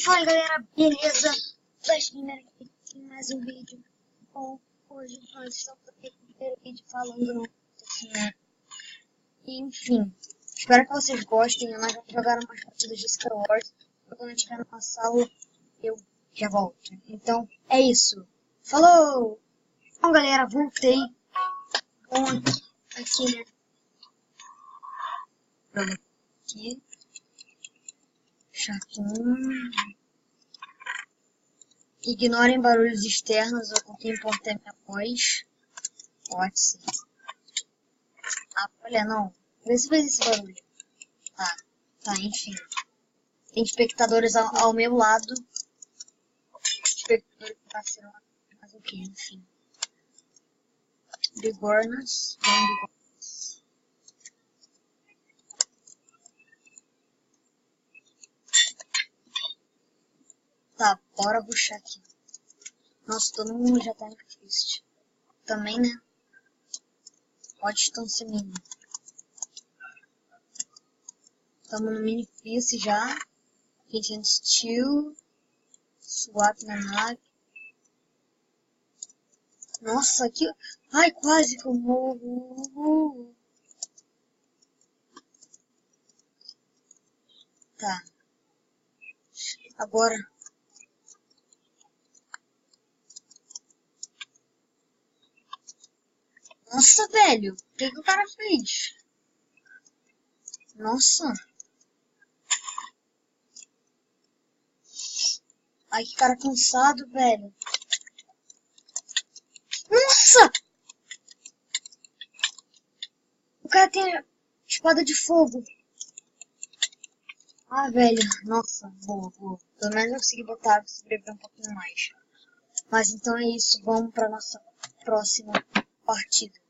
Fala galera, beleza? Flash Gamer aqui em mais um vídeo. Bom, hoje nós estamos aqui com o primeiro vídeo falando no né? Enfim, espero que vocês gostem. Nós vamos jogar umas partidas de Star Wars. Quando eu estiver numa sala, eu já volto. Então, é isso. Falou! Bom galera, voltei. Bom, aqui né? Aqui. Chatinho. Ignorem barulhos externos, eu coloquei importar minha voz. Pode ser. Ah, olha, não. Vê se fez esse barulho. Tá, enfim. Tem espectadores ao meu lado. Espectadores que passaram mas o que, enfim. Bigornas. Bigornas. Tá, bora rushar aqui. Nossa, todo mundo já tá triste. Também, né? Pode distância mínima. Tamo no mini face já. Kitchen Steel. Swap na nave. Nossa, aqui. Ai, quase que eu morro. Tá. Agora. Nossa, velho. O que o cara fez? Nossa. Ai, que cara cansado, velho. Nossa! O cara tem espada de fogo. Ah, velho. Nossa, boa. Pelo menos eu consegui botar, sobreviver um pouquinho mais. Mas então é isso. Vamos pra nossa próxima partida.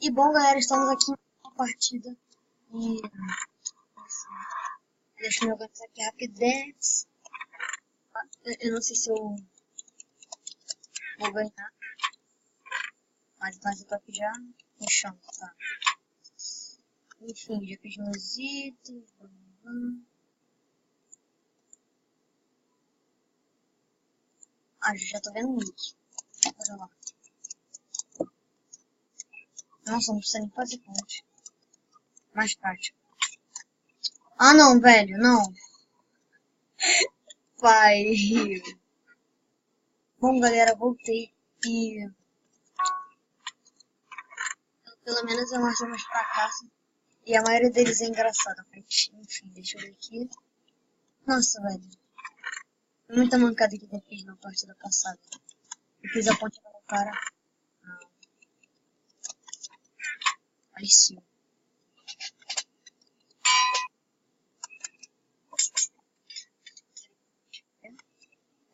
E bom, galera, estamos aqui em uma partida. E... deixa eu me organizar aqui rapidez. Eu não sei se eu vou ganhar. Mas eu tô aqui já no chão, tá? Enfim, já fiz meus itens. Ah, já tô vendo o nick. Bora lá. Nossa, não precisa nem fazer ponte. Mais prático. Ah, não, velho, não. Pai. Bom, galera, voltei. E... pelo menos eu achei umas fracassos. E a maioria deles é engraçada. Mas, enfim, deixa eu ver aqui. Nossa, velho. Muita mancada que eu fiz na partida passada. Eu fiz a ponte para o cara. Não. Apareceu.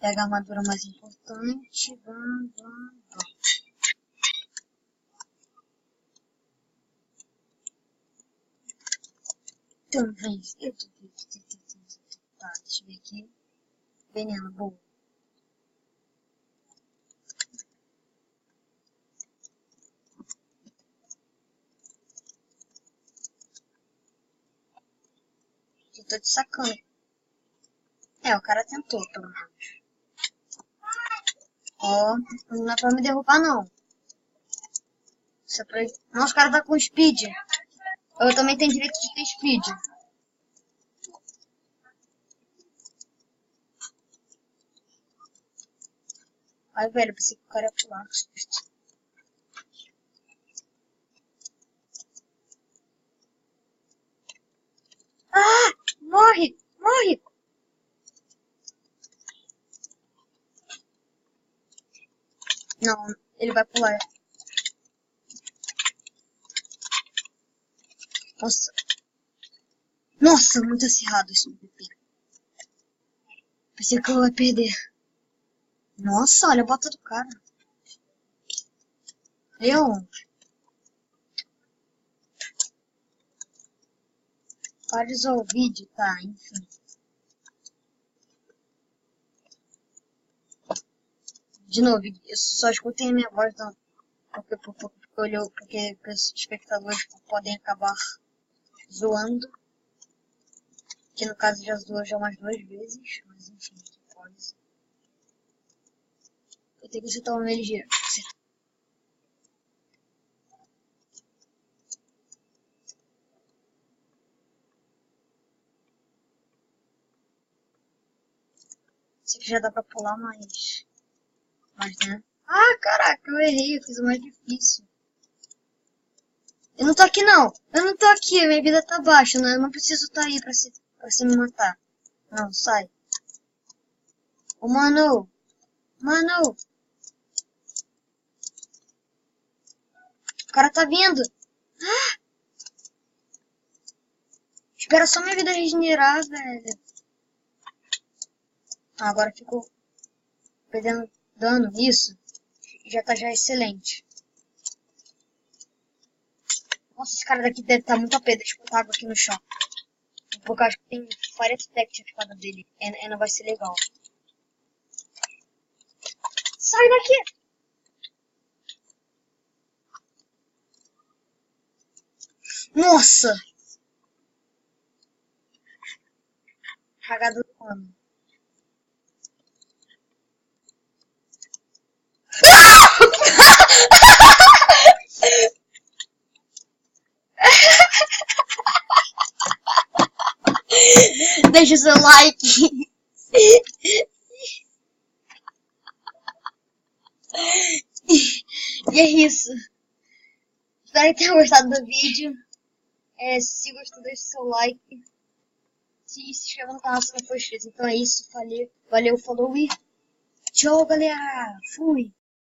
Pega a armadura mais importante. Vamos. Então, vem. Eu tô tá, deixa eu ver aqui. Veneno, boa. Eu tô te sacando. É, o cara tentou, pelo menos. Ó, não é pra me derrubar, não. Isso é pra... Nossa, o cara tá com speed. Eu também tenho direito de ter speed. Ai, velho, pensei que o cara ia pular. Ah! Morre! Morre! Não, ele vai pular. Nossa. Nossa, muito acirrado esse MVP. Pensei que eu ia perder. Nossa, olha a bota do cara. Eu? Pausar o vídeo, tá, enfim. De novo, eu só escutei a minha voz, não. Porque os espectadores podem acabar zoando. Que no caso já zoou já umas 2 vezes, mas enfim. ter que acertar uma ligeiro. Isso aqui já dá pra pular mais. Mas, né? Ah, caraca, eu errei, eu fiz o mais difícil. Eu não tô aqui, não. Eu não tô aqui, minha vida tá baixa, né? Eu não preciso estar aí pra você me matar. Não, sai. Ô, mano. Mano. O cara tá vindo. Ah! Espera só minha vida regenerar, velho. Ah, agora ficou perdendo dano. Isso. Já tá já excelente. Nossa, esse cara daqui deve estar muito a pé. Deixa eu botar água aqui no chão. Porque eu acho que tem Fire Attack ativada dele. Não vai ser legal. Sai daqui! Nossa! Cagada do ano. Deixa o seu like. E é isso. Espero que tenham gostado do vídeo. Se gostou, deixa o seu like. Se inscreva no canal se não for inscrito. Então é isso. Valeu, falou e tchau, galera. Fui.